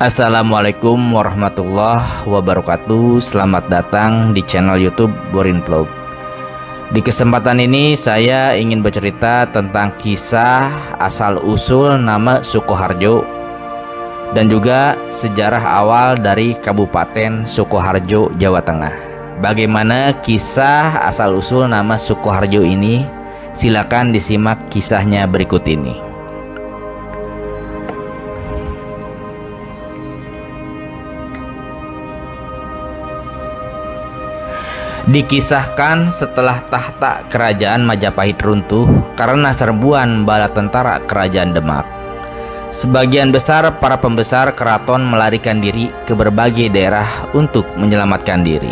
Assalamualaikum warahmatullahi wabarakatuh. Selamat datang di channel YouTube Borin Vlog. Di kesempatan ini saya ingin bercerita tentang kisah asal-usul nama Sukoharjo dan juga sejarah awal dari Kabupaten Sukoharjo, Jawa Tengah. Bagaimana kisah asal-usul nama Sukoharjo ini? Silakan disimak kisahnya berikut ini. Dikisahkan setelah tahta kerajaan Majapahit runtuh karena serbuan bala tentara kerajaan Demak, sebagian besar para pembesar keraton melarikan diri ke berbagai daerah untuk menyelamatkan diri.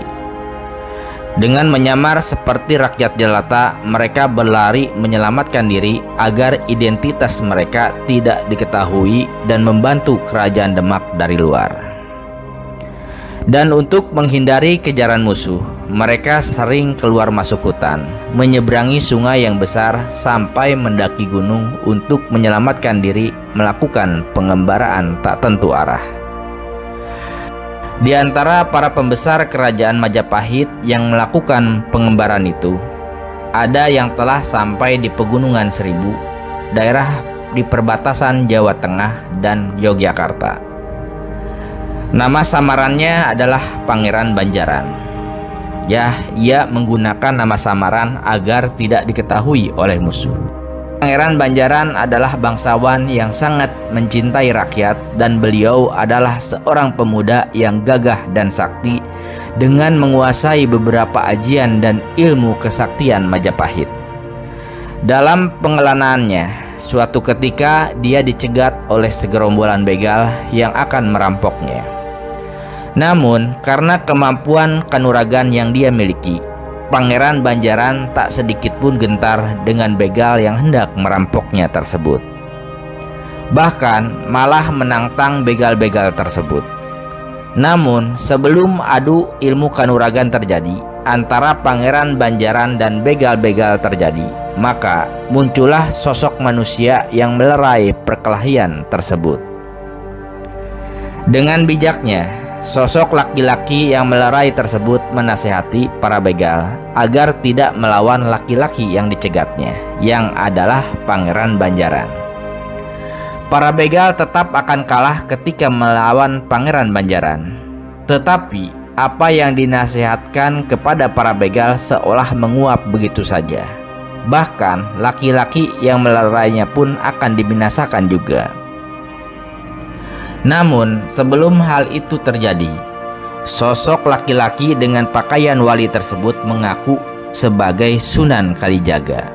Dengan menyamar seperti rakyat jelata, mereka berlari menyelamatkan diri agar identitas mereka tidak diketahui dan membantu kerajaan Demak dari luar. Dan untuk menghindari kejaran musuh, mereka sering keluar masuk hutan, menyeberangi sungai yang besar sampai mendaki gunung untuk menyelamatkan diri melakukan pengembaraan tak tentu arah. Di antara para pembesar kerajaan Majapahit yang melakukan pengembaraan itu, ada yang telah sampai di Pegunungan Seribu, daerah di perbatasan Jawa Tengah dan Yogyakarta. Nama samarannya adalah Pangeran Banjaran. Ya, ia menggunakan nama samaran agar tidak diketahui oleh musuh. Pangeran Banjaran adalah bangsawan yang sangat mencintai rakyat dan beliau adalah seorang pemuda yang gagah dan sakti dengan menguasai beberapa ajian dan ilmu kesaktian Majapahit. Dalam pengelanaannya, suatu ketika dia dicegat oleh segerombolan begal yang akan merampoknya. Namun, karena kemampuan kanuragan yang dia miliki, Pangeran Banjaran tak sedikit pun gentar dengan begal yang hendak merampoknya tersebut. Bahkan malah menantang begal-begal tersebut. Namun, sebelum adu ilmu kanuragan terjadi antara Pangeran Banjaran dan begal-begal terjadi, maka muncullah sosok manusia yang melerai perkelahian tersebut. Dengan bijaknya, sosok laki-laki yang melerai tersebut menasihati para begal agar tidak melawan laki-laki yang dicegatnya, yang adalah Pangeran Banjaran. Para begal tetap akan kalah ketika melawan Pangeran Banjaran. Tetapi apa yang dinasihatkan kepada para begal seolah menguap begitu saja. Bahkan laki-laki yang melerainya pun akan dibinasakan juga. Namun sebelum hal itu terjadi, sosok laki-laki dengan pakaian wali tersebut mengaku sebagai Sunan Kalijaga.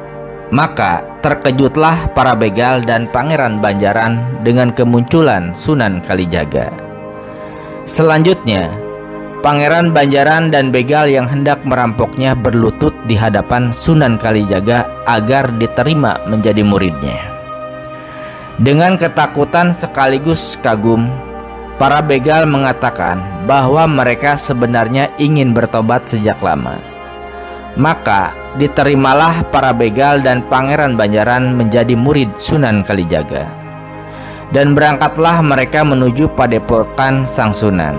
Maka terkejutlah para begal dan Pangeran Banjaran dengan kemunculan Sunan Kalijaga. Selanjutnya, Pangeran Banjaran dan begal yang hendak merampoknya berlutut di hadapan Sunan Kalijaga agar diterima menjadi muridnya. Dengan ketakutan sekaligus kagum, para begal mengatakan bahwa mereka sebenarnya ingin bertobat sejak lama. Maka diterimalah para begal dan Pangeran Banjaran menjadi murid Sunan Kalijaga. Dan berangkatlah mereka menuju padepokan Sang Sunan.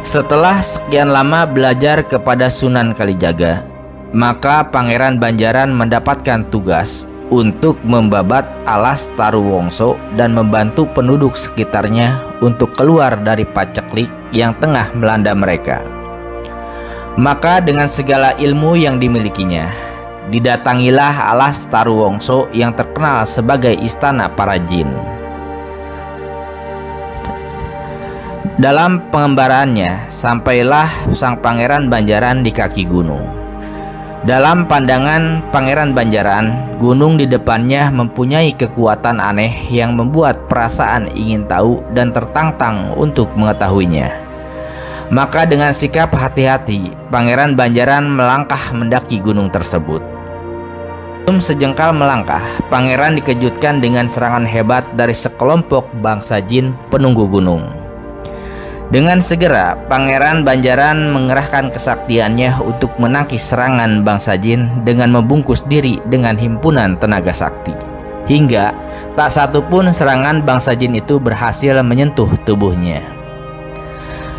Setelah sekian lama belajar kepada Sunan Kalijaga, maka Pangeran Banjaran mendapatkan tugas untuk membabat alas Taruwongso dan membantu penduduk sekitarnya untuk keluar dari paceklik yang tengah melanda mereka. Maka dengan segala ilmu yang dimilikinya, didatangilah alas Taruwongso yang terkenal sebagai istana para jin. Dalam pengembaraannya, sampailah sang Pangeran Banjaran di kaki gunung. Dalam pandangan Pangeran Banjaran, gunung di depannya mempunyai kekuatan aneh yang membuat perasaan ingin tahu dan tertantang untuk mengetahuinya. Maka dengan sikap hati-hati, Pangeran Banjaran melangkah mendaki gunung tersebut. Belum sejengkal melangkah, Pangeran dikejutkan dengan serangan hebat dari sekelompok bangsa jin penunggu gunung. Dengan segera, Pangeran Banjaran mengerahkan kesaktiannya untuk menangkis serangan bangsa jin dengan membungkus diri dengan himpunan tenaga sakti. hingga tak satu pun serangan bangsa jin itu berhasil menyentuh tubuhnya.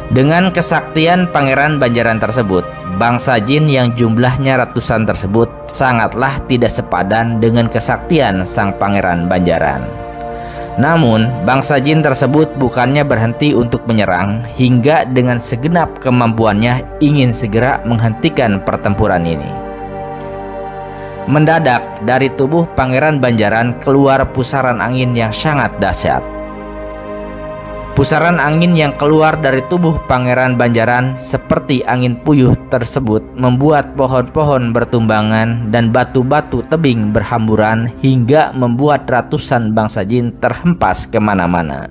Dengan kesaktian Pangeran Banjaran tersebut, bangsa jin yang jumlahnya ratusan tersebut sangatlah tidak sepadan dengan kesaktian sang Pangeran Banjaran. Namun, bangsa jin tersebut bukannya berhenti untuk menyerang, hingga dengan segenap kemampuannya ingin segera menghentikan pertempuran ini. Mendadak dari tubuh Pangeran Banjaran keluar pusaran angin yang sangat dahsyat. Pusaran angin yang keluar dari tubuh Pangeran Banjaran seperti angin puyuh tersebut membuat pohon-pohon bertumbangan dan batu-batu tebing berhamburan hingga membuat ratusan bangsa jin terhempas kemana-mana.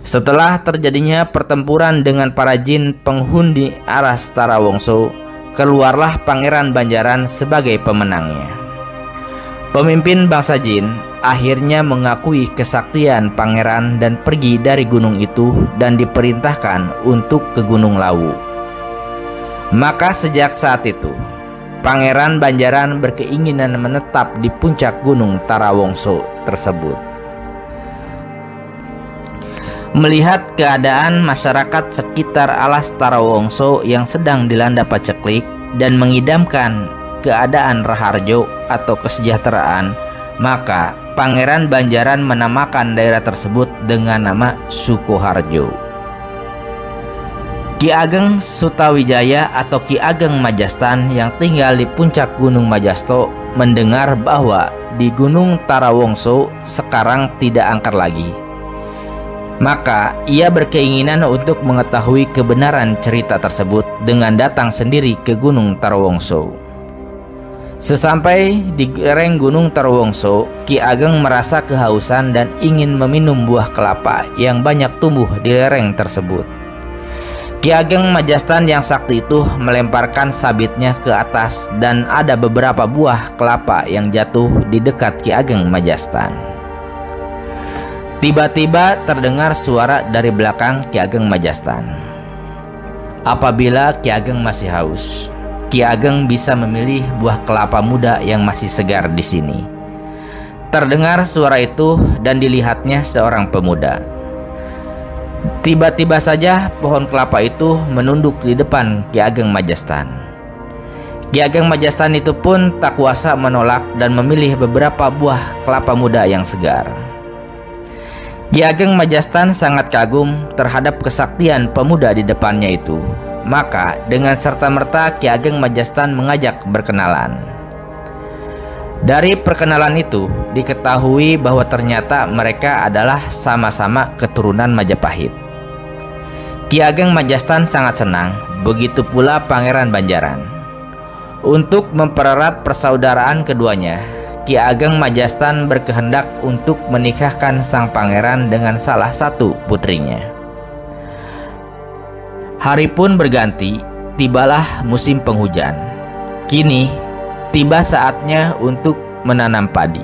Setelah terjadinya pertempuran dengan para jin penghuni aras Tarawongso, keluarlah Pangeran Banjaran sebagai pemenangnya. Pemimpin bangsa jin akhirnya mengakui kesaktian pangeran dan pergi dari gunung itu dan diperintahkan untuk ke Gunung Lawu. Maka sejak saat itu, Pangeran Banjaran berkeinginan menetap di puncak Gunung Tarawongso tersebut. Melihat keadaan masyarakat sekitar alas Tarawongso yang sedang dilanda paceklik dan mengidamkan keadaan raharjo atau kesejahteraan, maka Pangeran Banjaran menamakan daerah tersebut dengan nama Sukoharjo. Ki Ageng Sutawijaya atau Ki Ageng Majastan yang tinggal di puncak Gunung Majasto mendengar bahwa di Gunung Tarawongso sekarang tidak angker lagi. Maka ia berkeinginan untuk mengetahui kebenaran cerita tersebut dengan datang sendiri ke Gunung Tarawongso. Sesampai di lereng Gunung Tarawongso, Ki Ageng merasa kehausan dan ingin meminum buah kelapa yang banyak tumbuh di lereng tersebut. Ki Ageng Majastan yang sakti itu melemparkan sabitnya ke atas dan ada beberapa buah kelapa yang jatuh di dekat Ki Ageng Majastan. Tiba-tiba terdengar suara dari belakang Ki Ageng Majastan. Apabila Ki Ageng masih haus, Ki Ageng bisa memilih buah kelapa muda yang masih segar di sini. Terdengar suara itu dan dilihatnya seorang pemuda. Tiba-tiba saja pohon kelapa itu menunduk di depan Ki Ageng Majastan. Ki Ageng Majastan itu pun tak kuasa menolak dan memilih beberapa buah kelapa muda yang segar. Ki Ageng Majastan sangat kagum terhadap kesaktian pemuda di depannya itu. Maka dengan serta-merta Ki Ageng Majastan mengajak berkenalan. Dari perkenalan itu diketahui bahwa ternyata mereka adalah sama-sama keturunan Majapahit. Ki Ageng Majastan sangat senang, begitu pula Pangeran Banjaran. Untuk mempererat persaudaraan keduanya, Ki Ageng Majastan berkehendak untuk menikahkan sang pangeran dengan salah satu putrinya. Hari pun berganti, tibalah musim penghujan. Kini, tiba saatnya untuk menanam padi.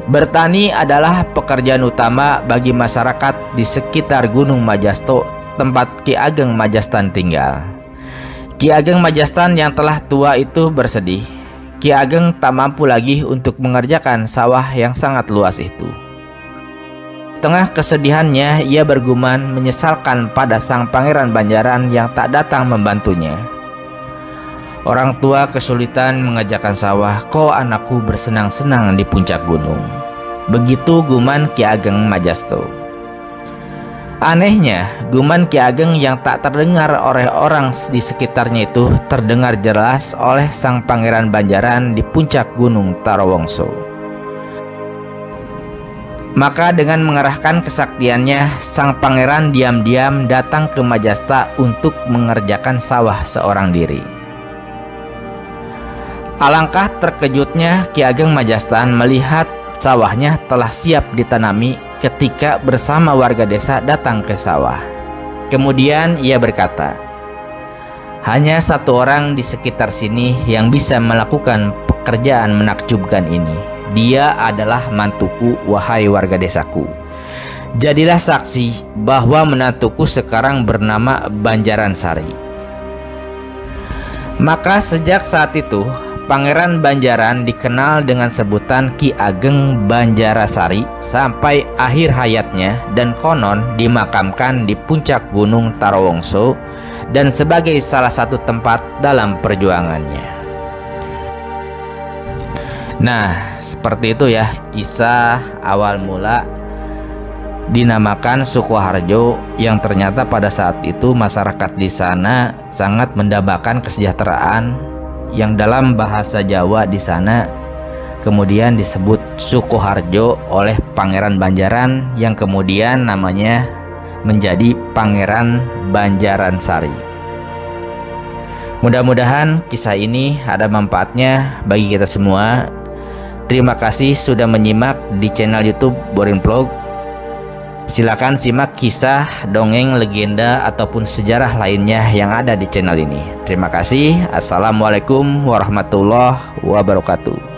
Bertani adalah pekerjaan utama bagi masyarakat di sekitar Gunung Majasto, tempat Ki Ageng Majastan tinggal. Ki Ageng Majastan yang telah tua itu bersedih. Ki Ageng tak mampu lagi untuk mengerjakan sawah yang sangat luas itu. Tengah kesedihannya, ia bergumam menyesalkan pada sang Pangeran Banjaran yang tak datang membantunya. Orang tua kesulitan mengerjakan sawah, kok anakku bersenang-senang di puncak gunung. Begitu guman Ki Ageng Majasto. Anehnya, guman Ki Ageng yang tak terdengar oleh orang di sekitarnya itu terdengar jelas oleh sang Pangeran Banjaran di puncak Gunung Tarawongso. Maka dengan mengerahkan kesaktiannya, sang pangeran diam-diam datang ke Majasta untuk mengerjakan sawah seorang diri. Alangkah terkejutnya Ki Ageng Majastan melihat sawahnya telah siap ditanami ketika bersama warga desa datang ke sawah. Kemudian ia berkata, "Hanya satu orang di sekitar sini yang bisa melakukan pekerjaan menakjubkan ini. Dia adalah mantuku, wahai warga desaku. Jadilah saksi bahwa menantuku sekarang bernama Banjaran Sari." Maka sejak saat itu Pangeran Banjaran dikenal dengan sebutan Ki Ageng Banjarasari sampai akhir hayatnya, dan konon dimakamkan di puncak Gunung Tarowongso dan sebagai salah satu tempat dalam perjuangannya. Nah, seperti itu ya kisah awal mula dinamakan Sukoharjo, yang ternyata pada saat itu masyarakat di sana sangat mendambakan kesejahteraan, yang dalam bahasa Jawa di sana kemudian disebut Sukoharjo oleh Pangeran Banjaran, yang kemudian namanya menjadi Pangeran Banjaransari. Mudah-mudahan kisah ini ada manfaatnya bagi kita semua. Terima kasih sudah menyimak di channel YouTube Borin Vlog. Silakan simak kisah, dongeng, legenda, ataupun sejarah lainnya yang ada di channel ini. Terima kasih. Assalamualaikum warahmatullahi wabarakatuh.